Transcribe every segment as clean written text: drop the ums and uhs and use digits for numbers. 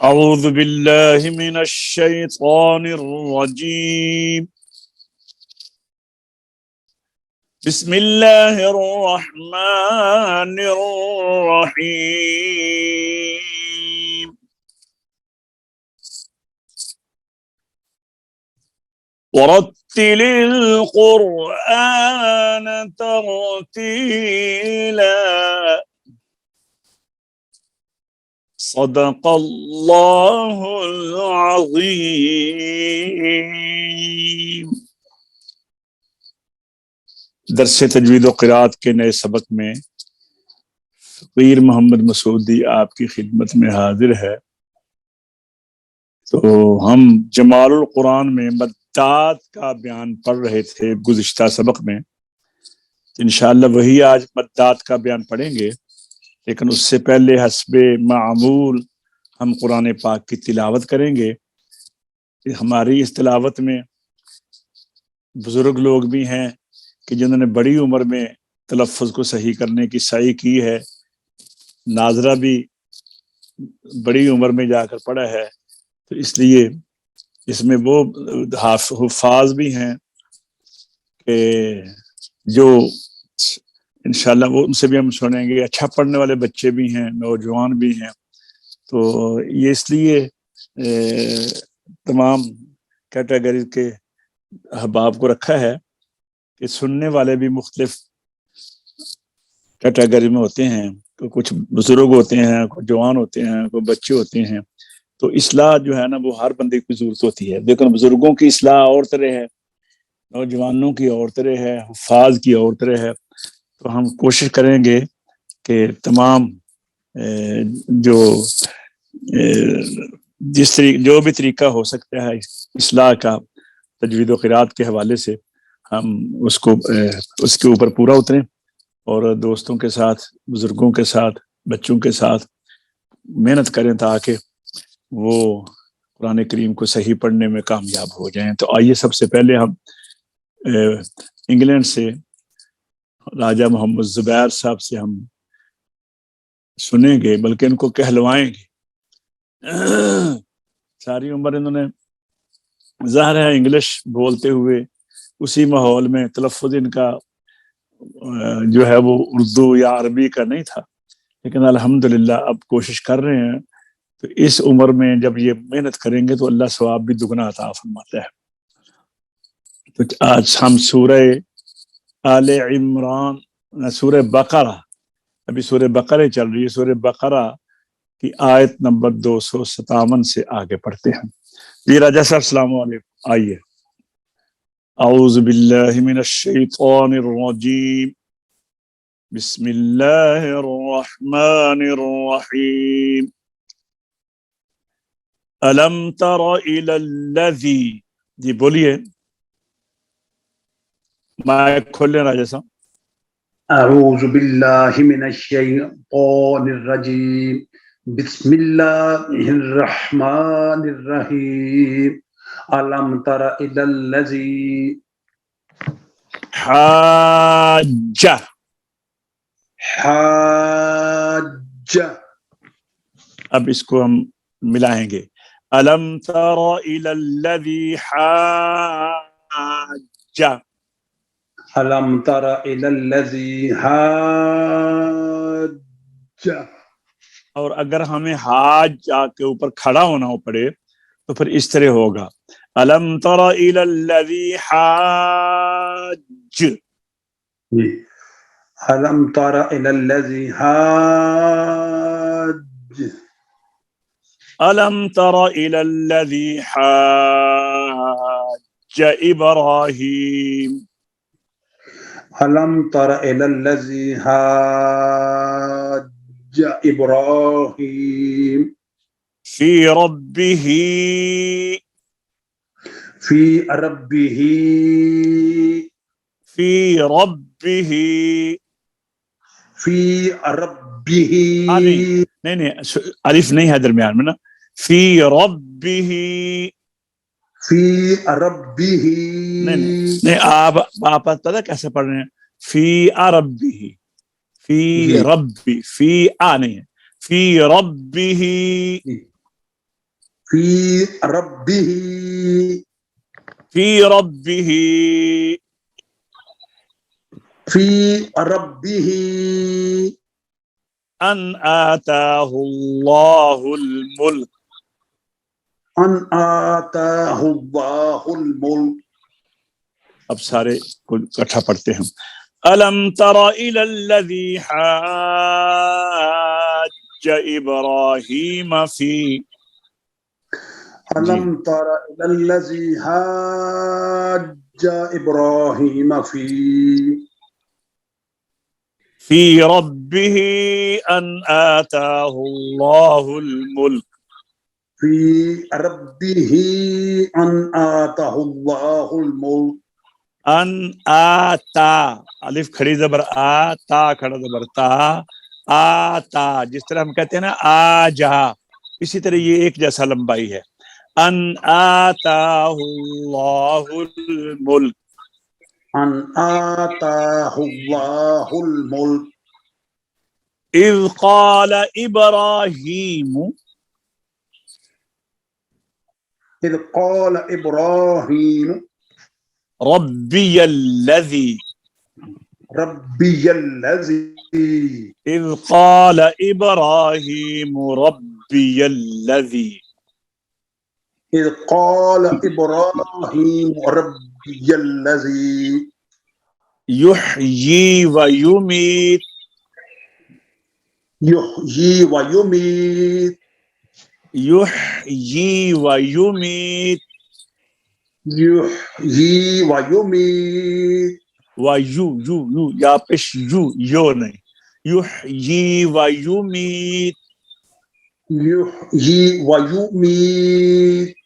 أعوذ بالله من الشيطان الرجيم. بسم الله الرحمن الرحيم. ورتل القرآن ترتيلا. صدق الله العظيم. درس تجوید و قرات کے نئے سبق میں فقیر محمد مسعودی آپ کی خدمت میں حاضر ہے. تو ہم جمال القرآن میں مدات کا بیان پڑھ رہے تھے گزشتہ سبق میں. انشاءاللہ وہی آج مدات کا بیان پڑھیں گے، لیکن اس سے پہلے حسب معمول ہم قرآن پاک کی تلاوت کریں گے. ہماری اس تلاوت میں بزرگ لوگ بھی ہیں کہ جنہوں نے بڑی عمر میں تلفظ کو صحیح کرنے کی سعی کی ہے. ناظرہ بھی بڑی عمر میں جا کر پڑھا ہے، تو اس لیے اس میں وہ حفاظ بھی ہیں کہ جو انشاءاللہ وہ ان سے بھی ہم سنیں گے. اچھا پڑھنے والے بچے بھی ہیں، نوجوان بھی ہیں. تو یہ اس لیے تمام کیٹیگری کے احباب کو رکھا ہے کہ سننے والے بھی مختلف کیٹیگری میں ہوتے ہیں. کچھ بزرگ ہوتے ہیں، کچھ جوان ہوتے ہیں، کچھ بچے ہوتے ہیں. تو اصلاح جو ہے نا وہ ہر بندے کی ضرورت ہوتی ہے، لیکن بزرگوں کی اصلاح اور طرح ہے، نوجوانوں کی اور طرح ہے، حفاظ کی اور طرح ہے. تو ہم کوشش کریں گے کہ تمام جو جو بھی طریقہ ہو سکتا ہے اصلاح کا تجوید و قرات کے حوالے سے ہم اس کے اوپر پورا اتریں اور دوستوں کے ساتھ، بزرگوں کے ساتھ، بچوں کے ساتھ محنت کریں تاکہ وہ قرآن کریم کو صحیح پڑھنے میں کامیاب ہو جائیں. تو آئیے سب سے پہلے ہم انگلینڈ سے راجہ محمد زبیر صاحب سے ہم سنیں گے، بلکہ ان کو کہلوائیں گے. ساری عمر انہوں نے ظاہر ہے انگلش بولتے ہوئے اسی ماحول میں، تلفظ ان کا جو ہے وہ اردو یا عربی کا نہیں تھا، لیکن الحمدللہ اب کوشش کر رہے ہیں. تو اس عمر میں جب یہ محنت کریں گے تو اللہ ثواب بھی دگنا عطا فرماتا ہے. تو آج ہم سورہ آل عمران، سورہ بقرہ، ابھی سورہ بقرہ چل رہی ہے، سورہ بقرہ کی آیت نمبر 257 سے آگے پڑھتے ہیں. جی راجہ صاحب السلام علیکم. آئیے. اعوذ باللہ من الشیطان الرجیم. بسم اللہ الرحمن الرحیم. الم تر الی الذی، جی بولیے، مائک کھول لیں راجہ صاحب. اعوذ باللہ من الشیطان الرجیم. بسم اللہ الرحمن الرحیم. الم تر الی الذی حاج، حاج، اب اس کو ہم ملائیں گے. الم تر الی الذی حاج، الم تر الی الذی حاج. اور اگر ہمیں حاج کے اوپر کھڑا ہونا ہو پڑے تو پھر اس طرح ہوگا. الم تر الی الذی حاج. الم تر الی الذی حاج. الم تر الی الذی حاج ابراہیم. الم تر الی الذی حاج ابراہیم فی ربہ، فی ربہ، فی ربہ، فی ربہ، نہیں الف نہیں ہے درمیان میں نا. فی ربہ، فی ربہ، نہیں آپ پتہ کیسے پڑھ رہے ہیں؟ فی ربہ، فی ربی، فی نہیں ہے، فی ربہ. في ربه في ربه في ربه أن آتاه الله الملك. أن آتاه الله الملك. اب سارے کو اکٹھا پڑھتے ہیں. ألم تر إلى الذي حاج إبراهيم في ألم تر إلى الذي حاج إبراهيم في ربه أن آتاه الله الملك. في ربه أن آتاه الله الملك. ان آتا الف کھڑی زبر آتا کھڑا زبر تا آتا، جس طرح ہم کہتے ہیں نا آجا، اسی طرح یہ ایک جیسا لمبائی ہے. ان آتاہ اللہ الملک. أن آتاه الله الملك. اذ قال ابراہیم إذ قال إبراهيم ربی الذی. ربي الذي. اذ قال ابراہیم ربی الذی إذ قال إبراهيم ربي الذي یحیی و یمیت. يحيي ويميت. یحیی و یمیت يحيي ويميت. و یو یا پیش یو نہیں، یحیی و یمیت. يحيي ويميت.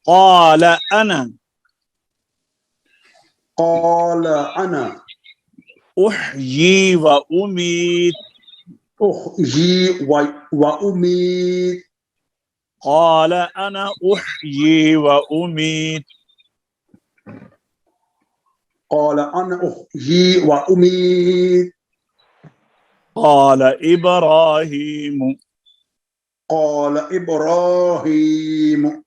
قال انا قال أنا احیی و امیت. أحيي وأميت. قال انا احیی و امیت. قال أنا أحيي وأميت. قال ابراہیم قال إبراهيم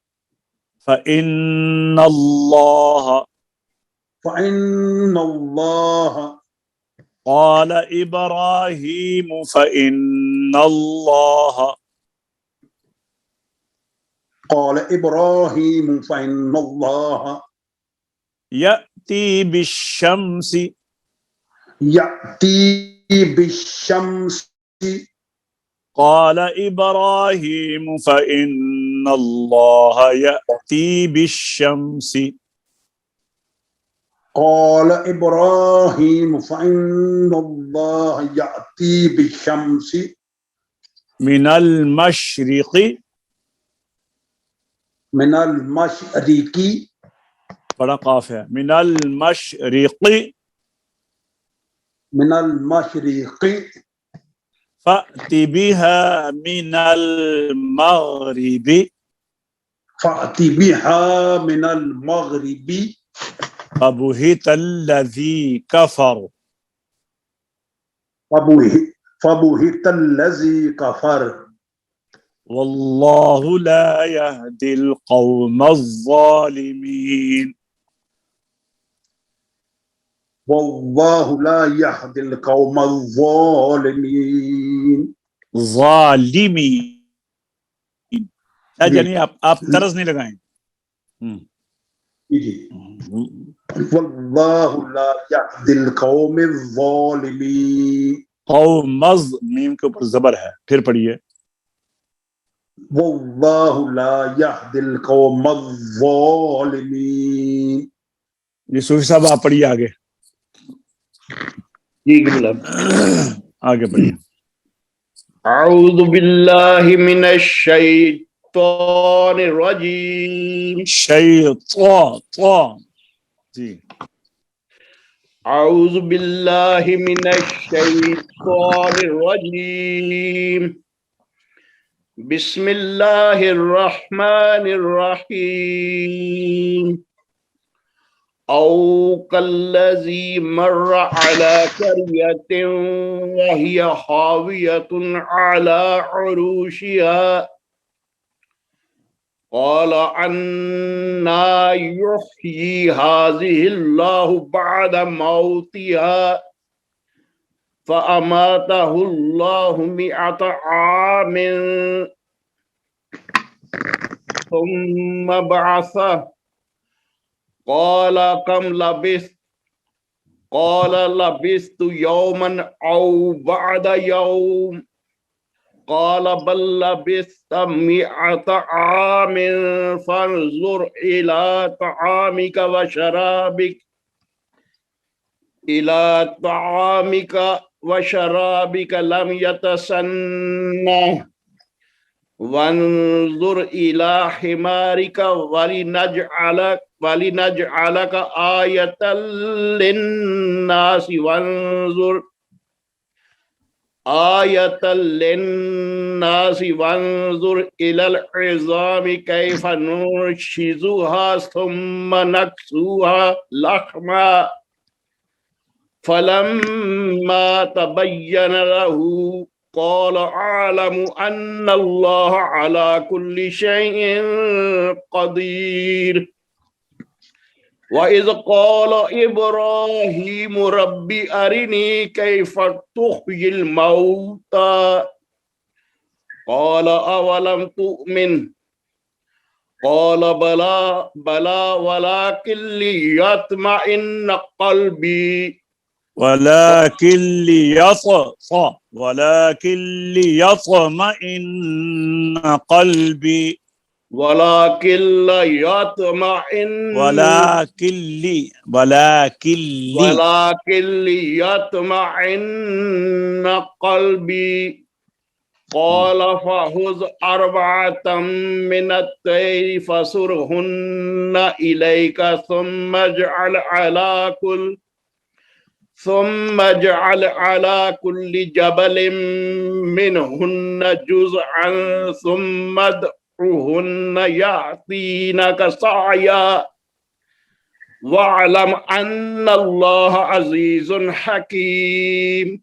فإن الله. فإن الله. قال ابراہیم فإن الله. قال إبراهيم فإن الله يأتي بالشمس. يأتي بالشمس. قال إبراهيم فإن الله يأتي بالشمس. قال إبراهيم فإن الله يأتي بالشمس من المشرق. من المشرق. بڑا قاف ہے، من المشرق. من المشرق. فأت بها من المغرب. فأت بها من المغرب. فبهت الذي كفر. فبهت الذي كفر. والله لا يهدي القوم الظالمين. والله لا يهدي القوم الظالمين. ظالمين یعنی آپ طرز نہیں لگائیں. والله لا يهدي القوم الظالمين. قومز میم کے اوپر زبر ہے، پھر پڑھیے. والله لا يهدي القوم الظالمين. یہ صوفی صاحب آپ پڑھیے آگے. جی بالله. آگے پڑھیے. اعوذ باللہ من الشیطان الرجیم. شیطان جی. اعوذ باللہ من الشیطان الرجیم. بسم اللہ الرحمن الرحیم. او کالذی مر علی قریۃ وہی خاویۃ علی عروشها قال أنى يحيي هذه الله بعد موتها فأماته الله 100 عام ثم بعثه قال كم لبثت قال لبثت يوما أو بعد يوم قال بل لبثت 100 عام فانظر إلى طعامك وشرابك لم يتسنه وانظر إلى حمارك ولنجعلك آية للناس وانظر إلى العظام كيف ننشزها ثم نكسوها لحما فلما تبين له قال أعلم أن الله على كل شيء قدير وإذ قال إبراهيم رب أرني كيف تحيي الموتى قال أولم تؤمن قال بلى ولكن ليطمئن قلبي ولكن ليطمئن قلبي ولكن ليطمئن قلبي قال فخذ 4 من الطير فصرهن إليك ثم اجعل على كل جبل منهن جزءا ثم ادعهن يأتينك سعيا واعلم أن الله عزيز حكيم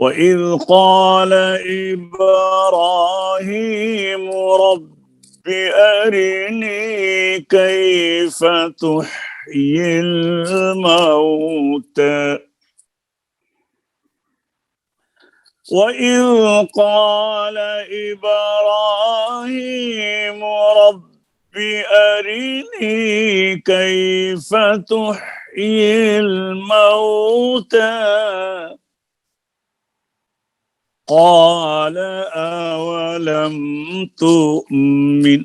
وإذ قال إبراهيم رب أرني كيف تحيي الموتى وإذ قال إبراهيم رب أرني كيف تحيي الموتى قال أولم تؤمن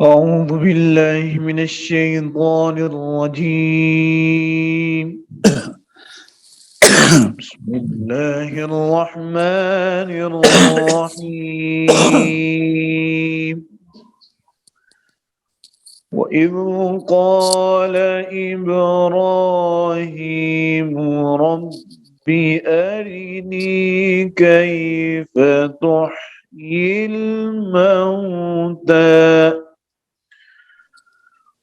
أعوذ بالله من الشيطان الرجيم بسم الله الرحمن الرحيم وإذ قال إبراهيم رب أرني كيف تحيي الموتى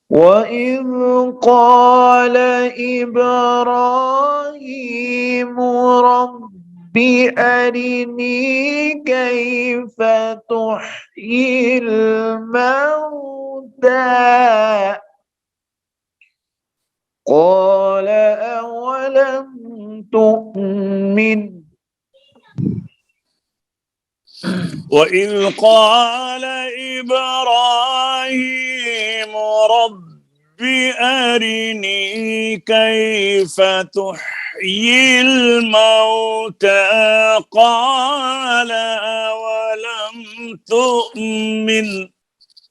وإذ قال إبراهيم رب أرني كيف تحيي الموتى قال أولم تؤمن وإذ قال إبراهيم رب أرني كيف تحيي الموتى قال أولم تؤمن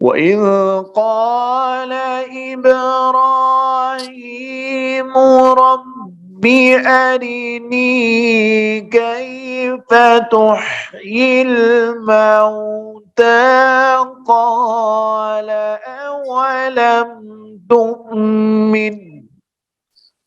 وإذ قال إبراهيم رب أرني كيف تحيي الموتى قال أولم تؤمن.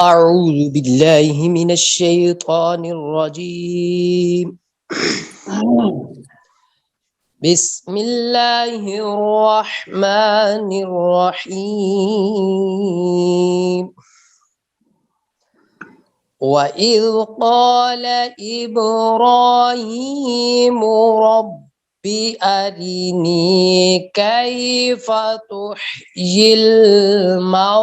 أعوذ بالله من الشيطان الرجيم بسم الله الرحمن الرحيم وإذ قال إبراهيم رب أرني كيف تحيي الموتى.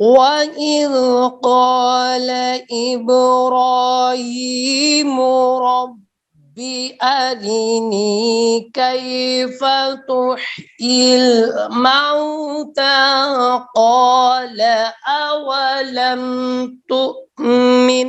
وإذ قال إبراهيم رب أرني كيف تحيي الموتى قال أولم تؤمن.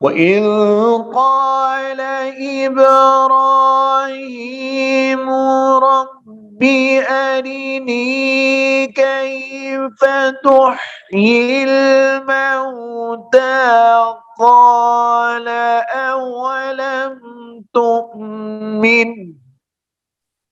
وإذ قال إبراهيم رب أرني كيف تحيي الموتى قال أولم تؤمن.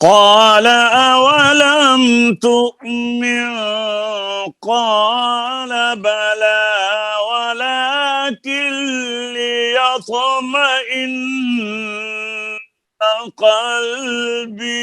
قال أولم تؤمن قال بلى ولكن ليطمئن قلبي.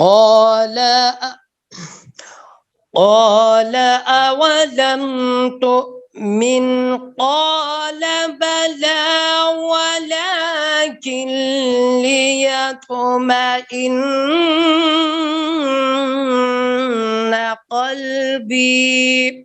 قال أولم تؤمن قال بلى ولكن ليطمئن قلبي.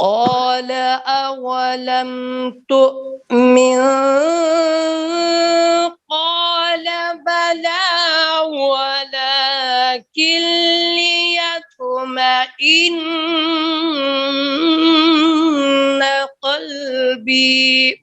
قال أولم تؤمن قال بلى ولكن ليطمئن قلبي.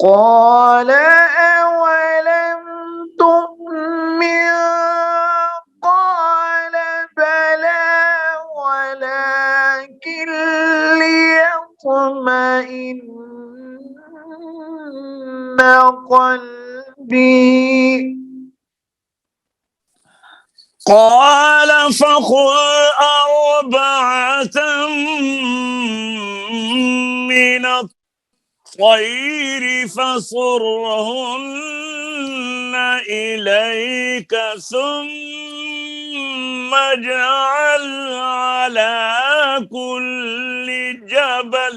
قال أولم تؤمن قال بلى ولكن ليطمئن قلبي. قال فخذ أربعة من الطير فصرهن إليك ثم اجعل على كل جبل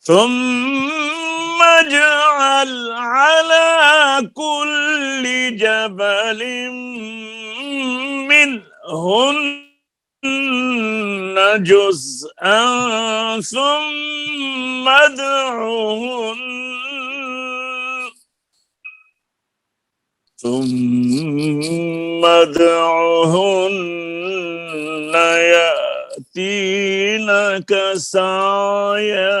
ثم اجعل على كل جبل منهن جزءا ثم ادعهن يأتينك سعيا.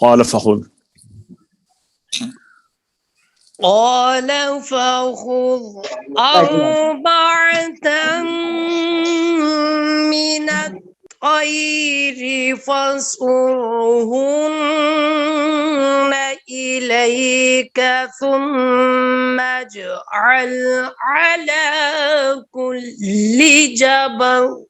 قال فخذ قال فخذ أربعة من الطير فصرهن إليك ثم اجعل على كل جبل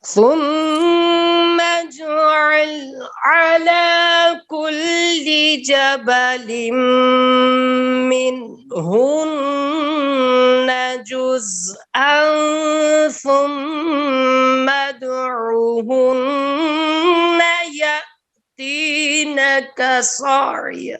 ثم اجعل على كل جبل منهن جزءا ثم ادعهن يأتينك يأتينك سعيا.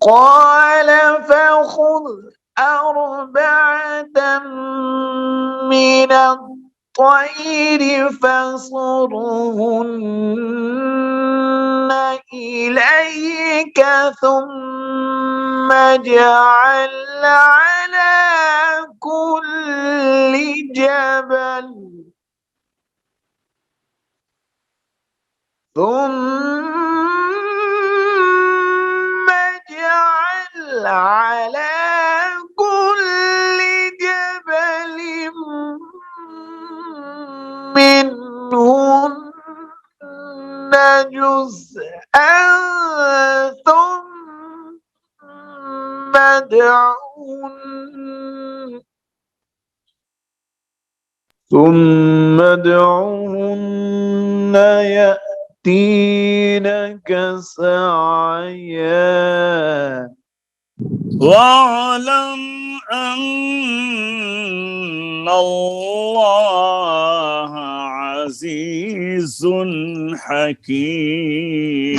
قال فخذ أربعة من الطير فصرهن إليك ثم اجعل على كل جبل على كل جبل منهن جزءا ثم ادعهن يأتينك سعيا واعلم أن الله عزيز حكيم।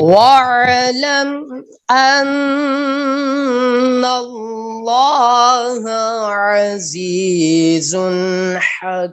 واعلم أن الله عزيز حكيم।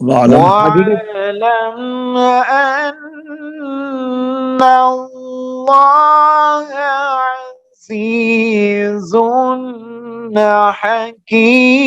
واعلم أن الله عزيز حكيم।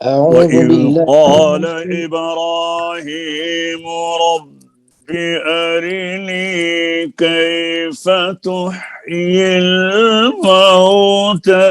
وإذ قال إبراهيم رب أرني كيف تحيي الموتى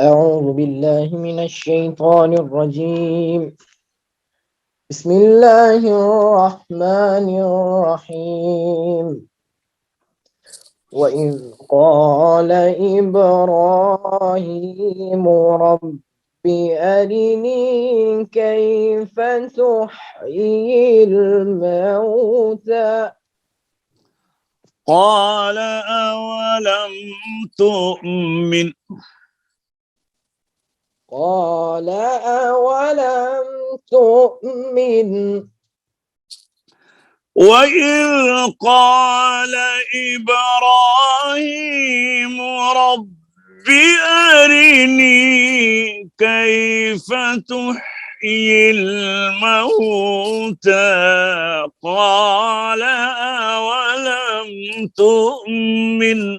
أعوذ بالله من الشيطان الرجيم بسم الله الرحمن الرحيم وإذ قال إبراهيم رب أرني كيف تحيي الموتى قال أولم تؤمن قال أولم تؤمن وإذ قال إبراهيم رب أرني كيف تحيي الموتى قال أولم تؤمن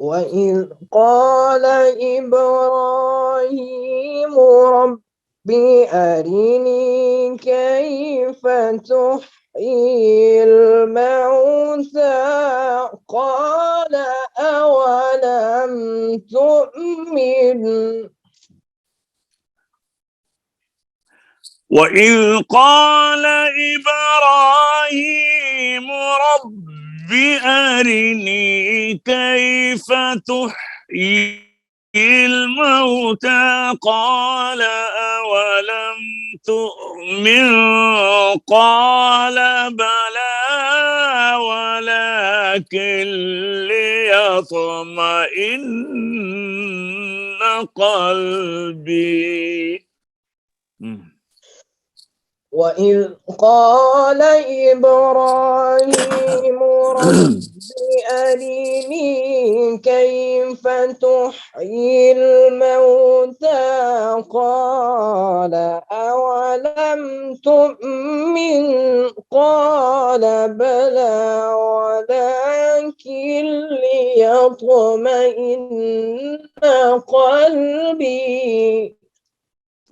وإذ قال إبراهيم رب أرني كيف تحيي الموتى قال أولم تؤمن وإذ قال إبراهيم رب أرني كيف تحيي الموتى قال أولم تؤمن قال بلى ولكن ليطمئن قلبي وإذ قال إبراهيم رب أرني كيف تحيي الموتى قال أولم تؤمن قال بلى ولكن ليطمئن قلبي.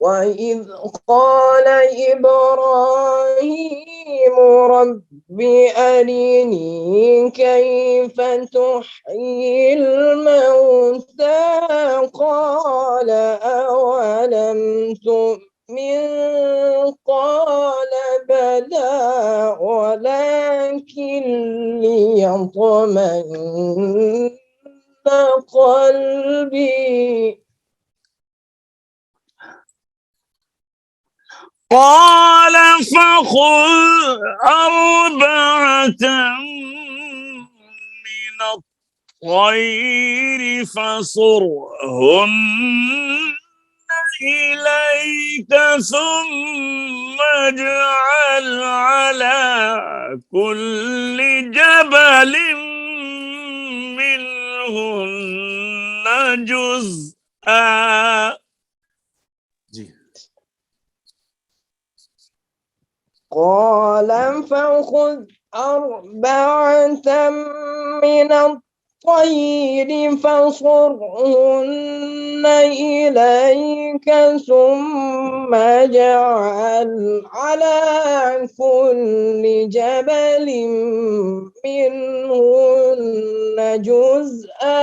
وإذ قال إبراهيم رب أرني كيف تحيي الموتى قال أولم تؤمن قال بلى ولكن ليطمئن قلبي. قال فخذ أربعة من الطير فصرهن إليك ثم اجعل على كل جبل منهن جزءا. قال فخذ أربعة من الطير فصرهن إليك ثم اجعل على كل جبل منهن جزءا.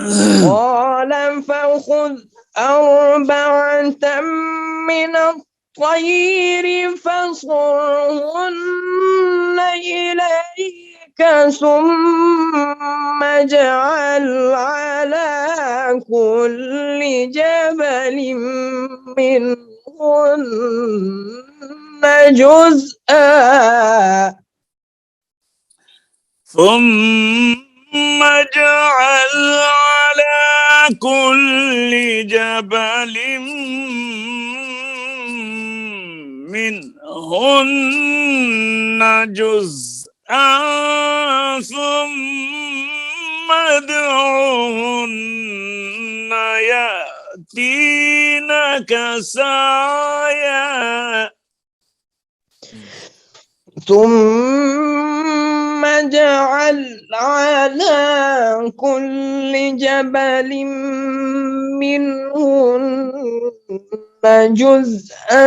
قال فخذ أربعة من الطير فصرهن إليك ثم اجعل على كل جبل منهن جزءا. ثم اجعل على كل جبل منهن جزءا ثم ادعهن يأتينك سعيا. ثم اجعل على كل جبل منهن جزءا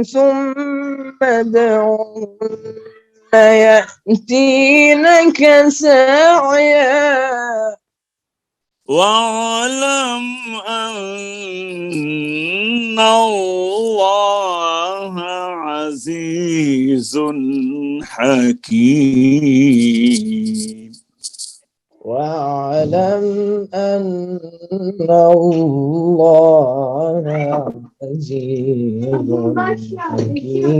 ثم ادعهن يأتينك سعيا. واعلم أن الله عزيز حكيم. واعلم أن الله عزيز حكيم.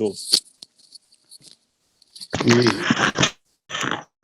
2।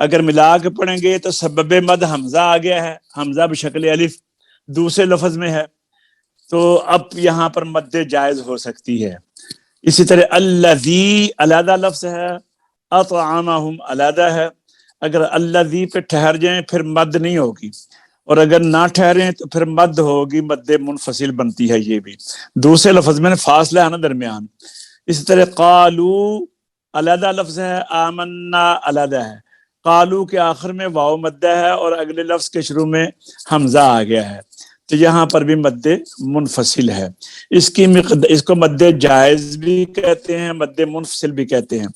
اگر ملا کے پڑھیں گے تو سبب مد حمزہ آ گیا ہے، حمزہ بشکل الف دوسرے لفظ میں ہے، تو اب یہاں پر مد جائز ہو سکتی ہے۔ اسی طرح الذی علیحدہ لفظ ہے، اطعمہم علیحدہ ہے، اگر الذی پہ ٹھہر جائیں پھر مد نہیں ہوگی، اور اگر نہ ٹھہریں تو پھر مد ہوگی، مد منفصل بنتی ہے۔ یہ بھی دوسرے لفظ میں فاصلہ ہے نا درمیان۔ اسی طرح قالو علیحدہ لفظ ہے، آمنا علیحدہ ہے، قالو کے آخر میں واو مدہ ہے اور اگلے لفظ کے شروع میں حمزہ آ گیا ہے، تو یہاں پر بھی مد منفصل ہے۔ اس کو مد جائز بھی کہتے ہیں، مد منفصل بھی کہتے ہیں۔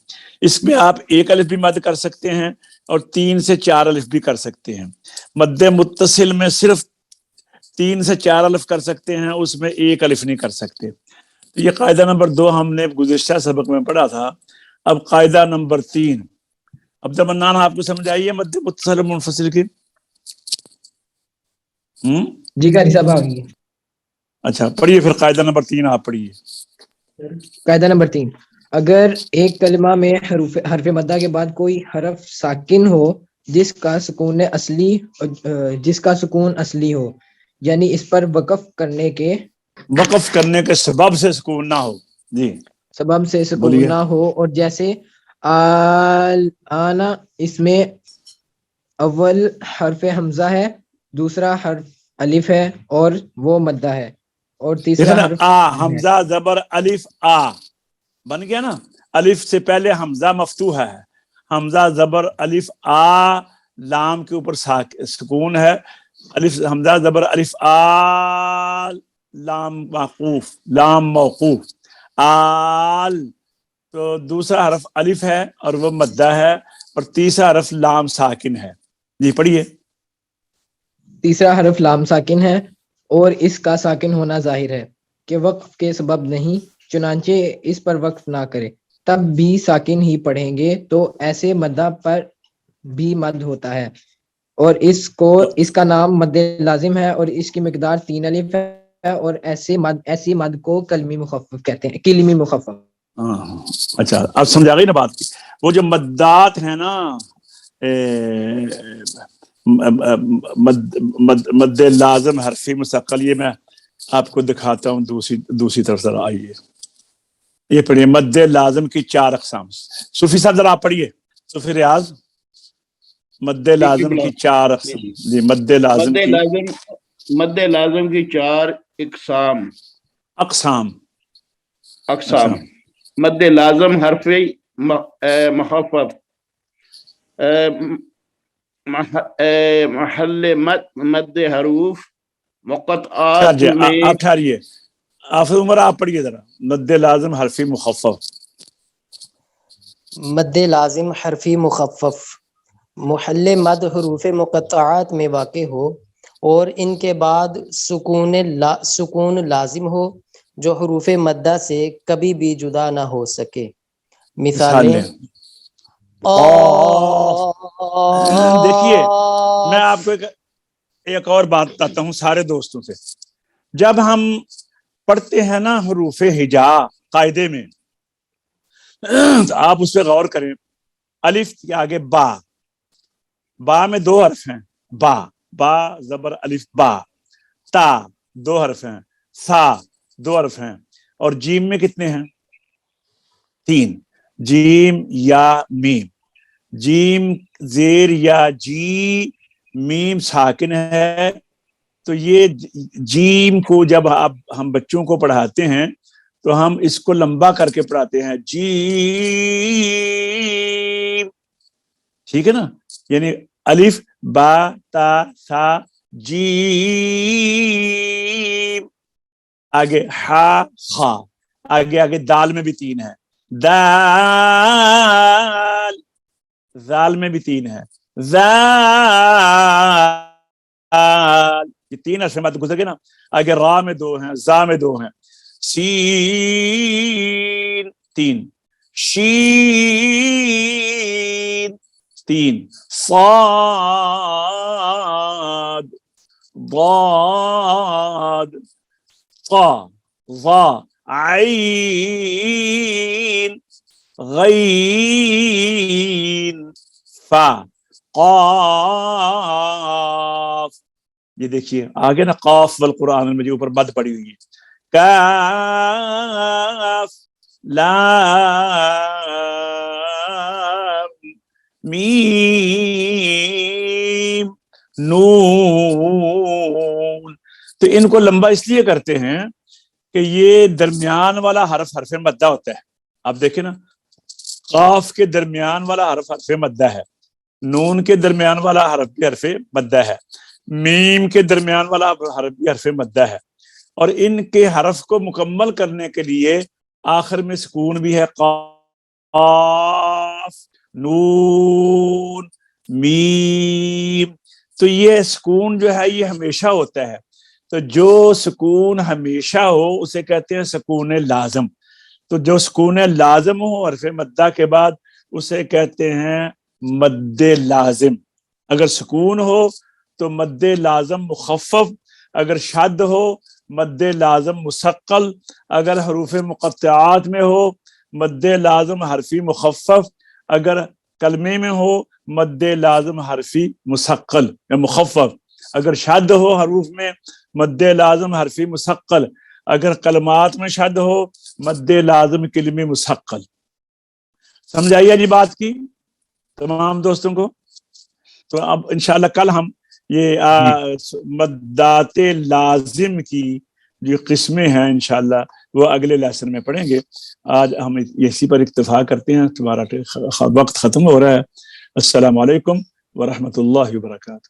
اس میں آپ ایک الف بھی مد کر سکتے ہیں اور 3 سے 4 الف بھی کر سکتے ہیں۔ مد متصل میں صرف 3 سے 4 الف کر سکتے ہیں، اس میں ایک الف نہیں کر سکتے۔ یہ قاعدہ نمبر 2 ہم نے گزشتہ سبق میں پڑھا تھا۔ اب قاعدہ نمبر 3، عبد المنان آپ کو سمجھ آئیے مد متصل و منفصل کی؟ جی قاری صاحب آ گئی۔ اچھا پڑھیے پھر قاعدہ نمبر 3 آپ پڑھیے۔ قاعدہ نمبر 3، اگر ایک کلمہ میں حرف مدہ کے بعد کوئی حرف ساکن ہو جس کا سکون اصلی ہو، یعنی اس پر وقف کرنے کے سبب سے سکون نہ ہو، جی سبب سے سکون بولیے۔ نہ ہو، اور جیسے آنا، اس میں اول حرف حمزہ ہے، دوسرا حرف الف ہے اور وہ مدہ ہے، اور تیسرا دیکھنا حرف حمزہ زبر الف آ بن گیا نا، الف سے پہلے حمزہ مفتوح ہے، حمزہ زبر الف آ، لام کے اوپر سکون ہے، الف حمزہ زبر الف آ، لام موقوف آل، تو دوسرا حرف الف ہے اور وہ مدہ ہے، اور تیسرا حرف لام ساکن ہے۔ جی پڑھیے۔ تیسرا حرف لام ساکن ہے اور اس کا ساکن ہونا ظاہر ہے کہ وقف کے سبب نہیں، چنانچہ اس پر وقف نہ کرے، تب بھی ساکن ہی پڑھیں گے تو ایسے مدہ پر بھی مد ہوتا ہے، اور اس کا نام مد لازم ہے، اور اس کی مقدار 3 الف ہے، اور ایسی مد کو کلمی مخفف کہتے ہیں، کلمی مخفف۔ اچھا اب سمجھا گئی نا بات کی۔ وہ جو مدات ہیں نا، مد لازم حرفی مستقل، یہ میں آپ کو دکھاتا ہوں دوسری طرف، ذرا آئیے یہ پڑھیے۔ مد لازم کی 4 اقسام، صوفی صاحب ذرا آپ پڑھیے، صوفی ریاض، مد لازم کی 4 اقسام۔ جی مد لازم کی 4 اقسام۔ مد لازم حرفی مخفف، محل مد حروف مقطعات میں۔ آپ ٹھہریے، آفر عمر آپ پڑھیے ذرا، مد لازم حرفی مخفف۔ مد لازم حرفی مخفف محل مد حروف مقطعات میں واقع ہو اور ان کے بعد سکون لازم ہو جو حروف مدہ سے کبھی بھی جدا نہ ہو سکے۔ مثالیں دیکھیے میں آپ کو ایک اور بات بتاتا ہوں سارے دوستوں سے، جب ہم پڑھتے ہیں نا حروف ہجا قاعدے میں، تو آپ اس پہ غور کریں۔ الف کے آگے با میں 2 حرف ہیں، با زبر الف با، تا 2 حرف ہیں، سا 2 حرف ہیں، اور جیم میں کتنے ہیں؟ 3، جیم یا میم، جیم زیر یا جی، میم ساکن ہے، تو یہ جیم کو جب ہم بچوں کو پڑھاتے ہیں تو ہم اس کو لمبا کر کے پڑھاتے ہیں، جیم، ٹھیک ہے نا، یعنی الف با تا سا جیم، آگے ہا خا، آگے دال میں بھی 3 ہے، دال، زال میں بھی 3 ہے، زال، یہ 3 اشمات گزر گئے نا۔ آگے را میں 2 ہیں، زا میں 2 ہیں، سین 3، شین 3، صاد، ضاد، طا، ظا، عین، غین، فا، قاف، یہ دیکھیے آگے نا قاف والقرآن المجید اوپر مد پڑی ہوئی ہے، کاف لام میم نون۔ تو ان کو لمبا اس لیے کرتے ہیں کہ یہ درمیان والا حرف حرف مدہ ہوتا ہے۔ آپ دیکھیں نا، قاف کے درمیان والا حرف حرف مدہ ہے، نون کے درمیان والا حرف بھی حرف مدہ ہے، میم کے درمیان والا حرف بھی حرف مدہ ہے، اور ان کے حرف کو مکمل کرنے کے لیے آخر میں سکون بھی ہے، قاف نون میم۔ تو یہ سکون جو ہے یہ ہمیشہ ہوتا ہے، تو جو سکون ہمیشہ ہو اسے کہتے ہیں سکون لازم۔ تو جو سکون لازم ہو حرف مدہ کے بعد اسے کہتے ہیں مد لازم۔ اگر سکون ہو تو مد لازم مخفف، اگر شد ہو مد لازم مثقل، اگر حروف مقطعات میں ہو مد لازم حرفی مخفف، اگر کلمے میں ہو مد لازم حرفی مثقل یا مخفف، اگر شد ہو حروف میں مد لازم حرفی مثقل، اگر کلمات میں شد ہو مد لازم کلمی مثقل۔ سمجھ آئی جی بات کی تمام دوستوں کو؟ تو اب انشاءاللہ کل ہم یہ مدات لازم کی جو قسمیں ہیں انشاءاللہ وہ اگلے لیسن میں پڑھیں گے۔ آج ہم اسی پر اکتفا کرتے ہیں، تمہارا وقت ختم ہو رہا ہے۔ السلام علیکم ورحمۃ اللہ وبرکاتہ۔